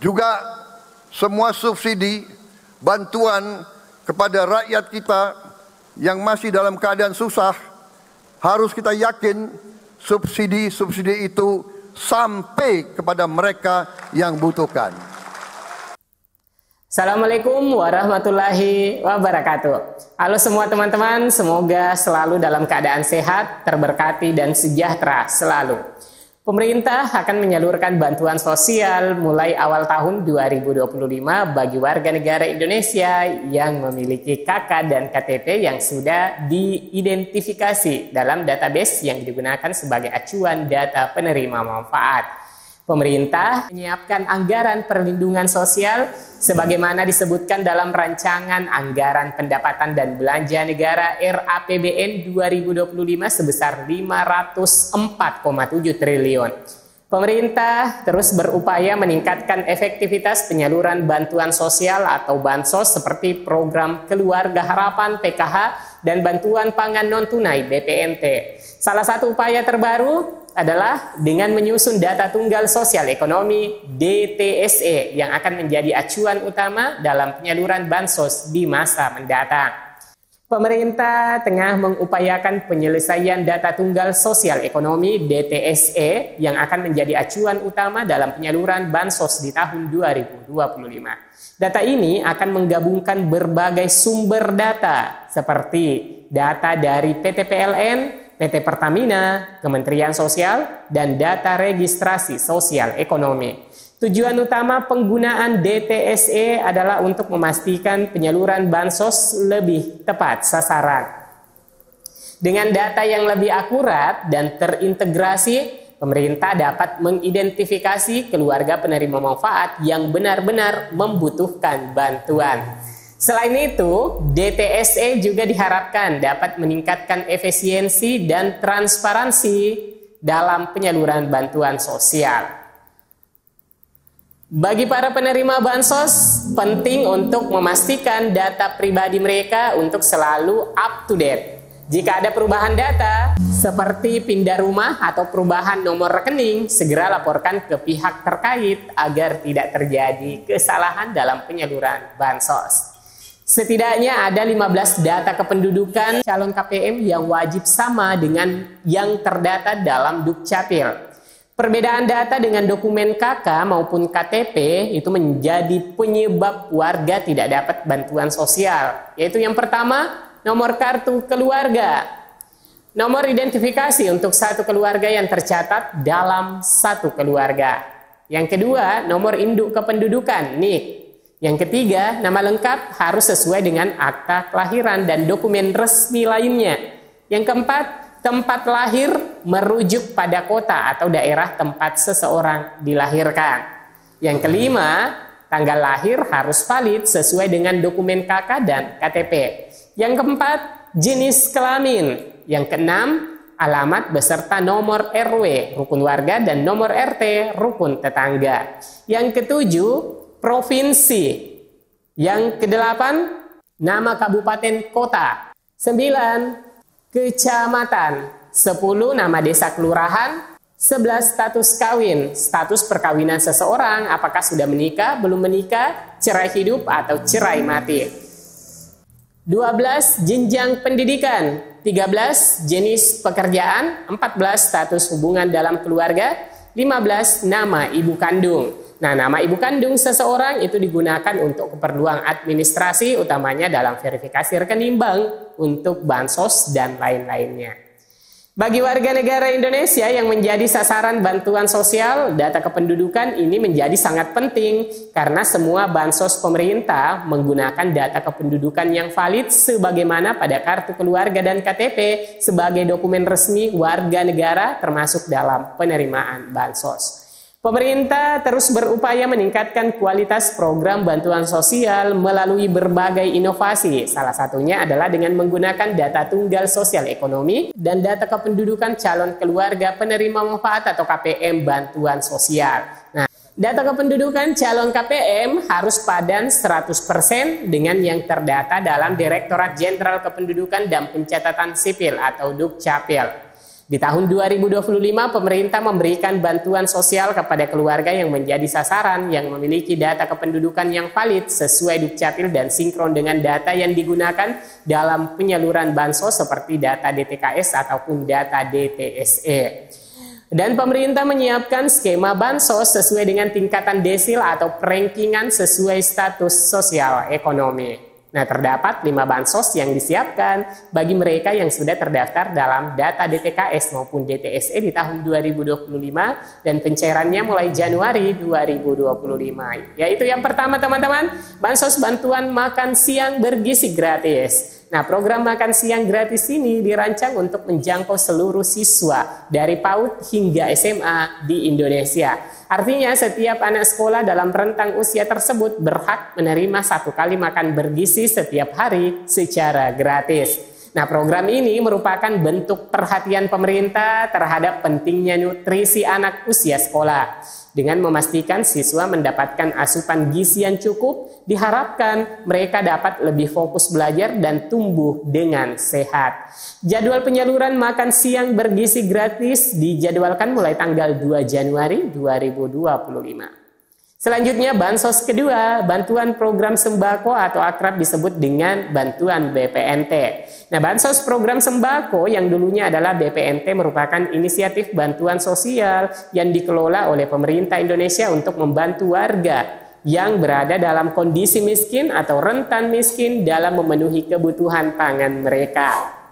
Juga semua subsidi, bantuan kepada rakyat kita yang masih dalam keadaan susah, harus kita yakin subsidi-subsidi itu sampai kepada mereka yang butuhkan. Assalamualaikum warahmatullahi wabarakatuh. Halo semua teman-teman, semoga selalu dalam keadaan sehat, terberkati dan sejahtera selalu. Pemerintah akan menyalurkan bantuan sosial mulai awal tahun 2025 bagi warga negara Indonesia yang memiliki KK dan KTP yang sudah diidentifikasi dalam database yang digunakan sebagai acuan data penerima manfaat. Pemerintah menyiapkan anggaran perlindungan sosial sebagaimana disebutkan dalam rancangan anggaran pendapatan dan belanja negara RAPBN 2025 sebesar 504,7 triliun. Pemerintah terus berupaya meningkatkan efektivitas penyaluran bantuan sosial atau bansos seperti program Keluarga Harapan PKH dan bantuan pangan non-tunai BPNT. Salah satu upaya terbaru adalah dengan menyusun data tunggal sosial ekonomi DTSE yang akan menjadi acuan utama dalam penyaluran bansos di masa mendatang. Pemerintah tengah mengupayakan penyelesaian data tunggal sosial ekonomi DTSE yang akan menjadi acuan utama dalam penyaluran bansos di tahun 2025. Data ini akan menggabungkan berbagai sumber data seperti data dari PT PLN, PT Pertamina, Kementerian Sosial, dan data registrasi sosial ekonomi. Tujuan utama penggunaan DTSE adalah untuk memastikan penyaluran bansos lebih tepat sasaran. Dengan data yang lebih akurat dan terintegrasi, pemerintah dapat mengidentifikasi keluarga penerima manfaat yang benar-benar membutuhkan bantuan. Selain itu, DTSE juga diharapkan dapat meningkatkan efisiensi dan transparansi dalam penyaluran bantuan sosial. Bagi para penerima bansos, penting untuk memastikan data pribadi mereka untuk selalu up to date. Jika ada perubahan data, seperti pindah rumah atau perubahan nomor rekening, segera laporkan ke pihak terkait agar tidak terjadi kesalahan dalam penyaluran bansos. Setidaknya ada 15 data kependudukan calon KPM yang wajib sama dengan yang terdata dalam Dukcapil. Perbedaan data dengan dokumen KK maupun KTP itu menjadi penyebab warga tidak dapat bantuan sosial. Yaitu yang pertama, nomor kartu keluarga. Nomor identifikasi untuk satu keluarga yang tercatat dalam satu keluarga. Yang kedua, nomor induk kependudukan, NIK. Yang ketiga, nama lengkap harus sesuai dengan akta kelahiran dan dokumen resmi lainnya. Yang keempat, tempat lahir merujuk pada kota atau daerah tempat seseorang dilahirkan. Yang kelima, tanggal lahir harus valid sesuai dengan dokumen KK dan KTP. Yang keempat, jenis kelamin. Yang keenam, alamat beserta nomor RW, rukun warga, dan nomor RT, rukun tetangga. Yang ketujuh, provinsi. Yang kedelapan, nama kabupaten kota. 9, kecamatan. 10, nama desa kelurahan. 11, status kawin. Status perkawinan seseorang, apakah sudah menikah, belum menikah, cerai hidup, atau cerai mati. 12, jenjang pendidikan. 13, jenis pekerjaan. 14, status hubungan dalam keluarga. 15, nama ibu kandung. Nah, nama ibu kandung seseorang itu digunakan untuk keperluan administrasi, utamanya dalam verifikasi rekening bank, untuk bansos dan lain-lainnya. Bagi warga negara Indonesia yang menjadi sasaran bantuan sosial, data kependudukan ini menjadi sangat penting karena semua bansos pemerintah menggunakan data kependudukan yang valid sebagaimana pada kartu keluarga dan KTP sebagai dokumen resmi warga negara termasuk dalam penerimaan bansos. Pemerintah terus berupaya meningkatkan kualitas program bantuan sosial melalui berbagai inovasi. Salah satunya adalah dengan menggunakan data tunggal sosial ekonomi dan data kependudukan calon keluarga penerima manfaat atau KPM bantuan sosial. Nah, data kependudukan calon KPM harus padan 100% dengan yang terdata dalam Direktorat Jenderal Kependudukan dan Pencatatan Sipil atau Dukcapil. Di tahun 2025, pemerintah memberikan bantuan sosial kepada keluarga yang menjadi sasaran yang memiliki data kependudukan yang valid sesuai Dukcapil dan sinkron dengan data yang digunakan dalam penyaluran bansos seperti data DTKS ataupun data DTSE. Dan pemerintah menyiapkan skema bansos sesuai dengan tingkatan desil atau perankingan sesuai status sosial ekonomi. Nah, terdapat 5 bansos yang disiapkan bagi mereka yang sudah terdaftar dalam data DTKS maupun DTSE di tahun 2025 dan pencairannya mulai Januari 2025. Yaitu yang pertama teman-teman, bansos bantuan makan siang bergizi gratis. Nah, program makan siang gratis ini dirancang untuk menjangkau seluruh siswa dari PAUD hingga SMA di Indonesia. Artinya setiap anak sekolah dalam rentang usia tersebut berhak menerima 1 kali makan bergizi setiap hari secara gratis. Nah, program ini merupakan bentuk perhatian pemerintah terhadap pentingnya nutrisi anak usia sekolah. Dengan memastikan siswa mendapatkan asupan gizi yang cukup, diharapkan mereka dapat lebih fokus belajar dan tumbuh dengan sehat. Jadwal penyaluran makan siang bergizi gratis dijadwalkan mulai tanggal 2 Januari 2025. Selanjutnya, bansos kedua, bantuan program sembako atau akrab disebut dengan bantuan BPNT. Nah, bansos program sembako yang dulunya adalah BPNT merupakan inisiatif bantuan sosial yang dikelola oleh pemerintah Indonesia untuk membantu warga yang berada dalam kondisi miskin atau rentan miskin dalam memenuhi kebutuhan pangan mereka.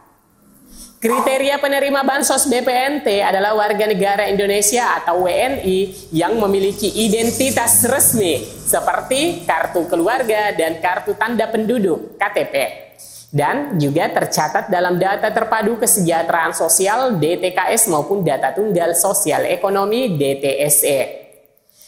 Kriteria penerima bansos BPNT adalah warga negara Indonesia atau WNI yang memiliki identitas resmi seperti kartu keluarga dan kartu tanda penduduk (KTP). Dan juga tercatat dalam data terpadu kesejahteraan sosial DTKS maupun data tunggal sosial ekonomi DTSE.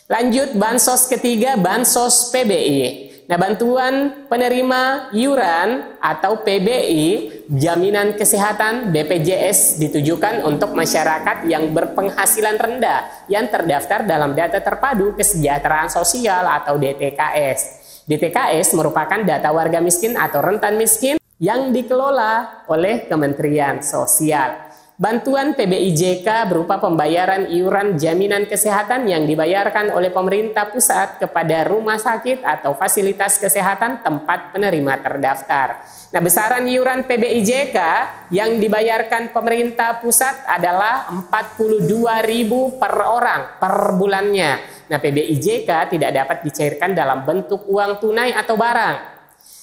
Lanjut, bansos ketiga, bansos PBI. Nah, bantuan penerima iuran atau PBI, jaminan kesehatan BPJS ditujukan untuk masyarakat yang berpenghasilan rendah yang terdaftar dalam data terpadu kesejahteraan sosial atau DTKS. DTKS merupakan data warga miskin atau rentan miskin yang dikelola oleh Kementerian Sosial. Bantuan PBIJK berupa pembayaran iuran jaminan kesehatan yang dibayarkan oleh pemerintah pusat kepada rumah sakit atau fasilitas kesehatan tempat penerima terdaftar. Nah, besaran iuran PBIJK yang dibayarkan pemerintah pusat adalah 42.000 per orang per bulannya. Nah, PBIJK tidak dapat dicairkan dalam bentuk uang tunai atau barang.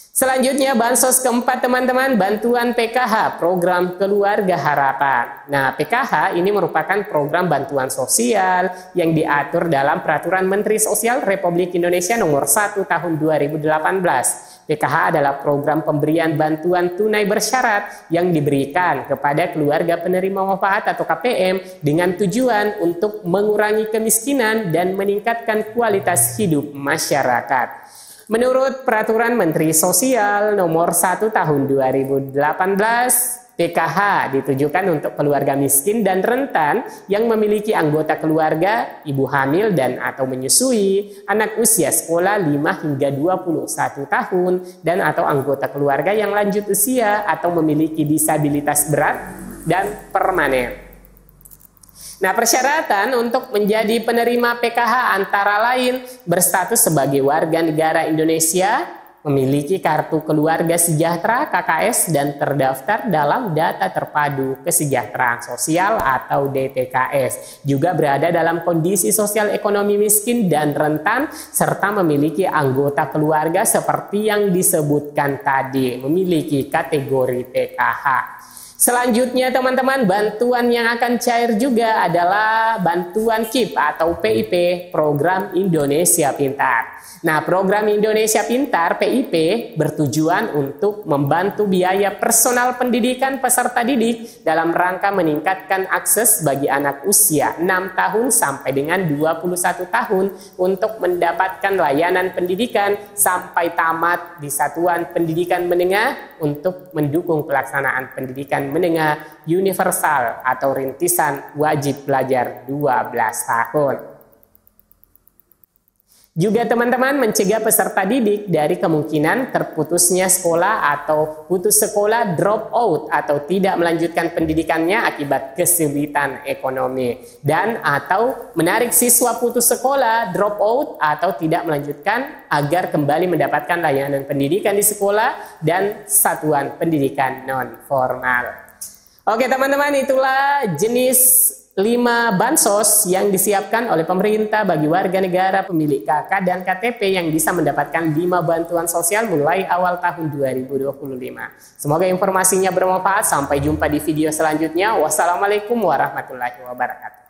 Selanjutnya, bansos keempat teman-teman, bantuan PKH, program Keluarga Harapan. Nah, PKH ini merupakan program bantuan sosial yang diatur dalam Peraturan Menteri Sosial Republik Indonesia Nomor 1 Tahun 2018. PKH adalah program pemberian bantuan tunai bersyarat yang diberikan kepada keluarga penerima manfaat atau KPM dengan tujuan untuk mengurangi kemiskinan dan meningkatkan kualitas hidup masyarakat. Menurut Peraturan Menteri Sosial Nomor 1 Tahun 2018, PKH ditujukan untuk keluarga miskin dan rentan yang memiliki anggota keluarga, ibu hamil dan atau menyusui, anak usia sekolah 5 hingga 21 tahun, dan atau anggota keluarga yang lanjut usia atau memiliki disabilitas berat dan permanen. Nah, persyaratan untuk menjadi penerima PKH antara lain berstatus sebagai warga negara Indonesia, memiliki kartu keluarga sejahtera KKS dan terdaftar dalam data terpadu kesejahteraan sosial atau DTKS, juga berada dalam kondisi sosial ekonomi miskin dan rentan, serta memiliki anggota keluarga seperti yang disebutkan tadi, memiliki kategori PKH. Selanjutnya teman-teman, bantuan yang akan cair juga adalah bantuan KIP atau PIP, Program Indonesia Pintar. Nah, Program Indonesia Pintar PIP bertujuan untuk membantu biaya personal pendidikan peserta didik dalam rangka meningkatkan akses bagi anak usia 6 tahun sampai dengan 21 tahun untuk mendapatkan layanan pendidikan sampai tamat di satuan pendidikan menengah untuk mendukung pelaksanaan pendidikan menengah universal atau rintisan wajib belajar 12 tahun. Juga teman-teman mencegah peserta didik dari kemungkinan terputusnya sekolah atau putus sekolah, drop out atau tidak melanjutkan pendidikannya akibat kesulitan ekonomi, dan atau menarik siswa putus sekolah, drop out atau tidak melanjutkan agar kembali mendapatkan layanan pendidikan di sekolah dan satuan pendidikan non formal. Oke teman-teman, itulah jenis 5 bansos yang disiapkan oleh pemerintah bagi warga negara pemilik KK dan KTP yang bisa mendapatkan 5 bantuan sosial mulai awal tahun 2025. Semoga informasinya bermanfaat. Sampai jumpa di video selanjutnya. Wassalamualaikum warahmatullahi wabarakatuh.